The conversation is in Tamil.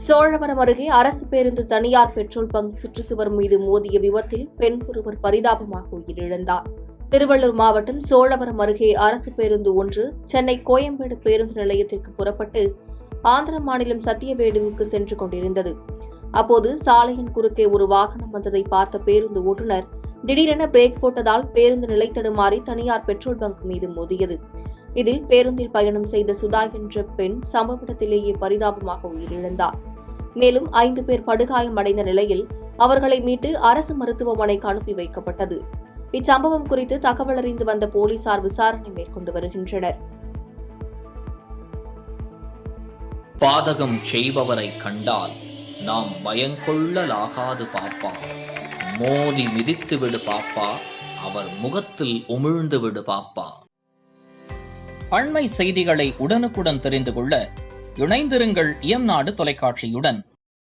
சோழவரம் அருகே அரசு பேருந்து தனியார் பெட்ரோல் பங்க் சுற்றுச்சுவர் மீது மோதிய விபத்தில் பெண் ஒருவர் பரிதாபமாக உயிரிழந்தார். திருவள்ளூர் மாவட்டம் சோழவரம் அருகே அரசு பேருந்து ஒன்று சென்னை கோயம்பேடு பேருந்து நிலையத்திற்கு புறப்பட்டு ஆந்திர மாநிலம் சத்தியவேடுவுக்கு சென்று கொண்டிருந்தது. அப்போது சாலையின் குறுக்கே ஒரு வாகனம் வந்ததை பார்த்த பேருந்து ஓட்டுநர் திடீரென பிரேக் போட்டதால் பேருந்து நிலை தடுமாறி தனியார் பெட்ரோல் பங்க் மீது மோதியது. இதில் பேருந்தில் பயணம் செய்த சுதா என்ற பெண் சம்பவ இடத்திலேயே பரிதாபமாக உயிரிழந்தார். மேலும் 5 பேர் படுகாயமடைந்த நிலையில் அவர்களை மீட்டு அரசு மருத்துவமனைக்கு அனுப்பி வைக்கப்பட்டது. இச்சம்பவம் குறித்து தகவல் அறிந்து வந்த போலீசார் விசாரணை மேற்கொண்டு வருகின்றனர். பாதகம் செய்பவரை கண்டால் நாம் பயங்கொள்ளலாகாது பாப்பா, மோதி மிதித்து விடு பாப்பா, அவர் முகத்தில் உமிழ்ந்து விடு பாப்பா. அண்மை செய்திகளை உடனுக்குடன் தெரிந்து கொள்ள இணைந்திருங்கள் இயம்நாடு தொலைக்காட்சியுடன்.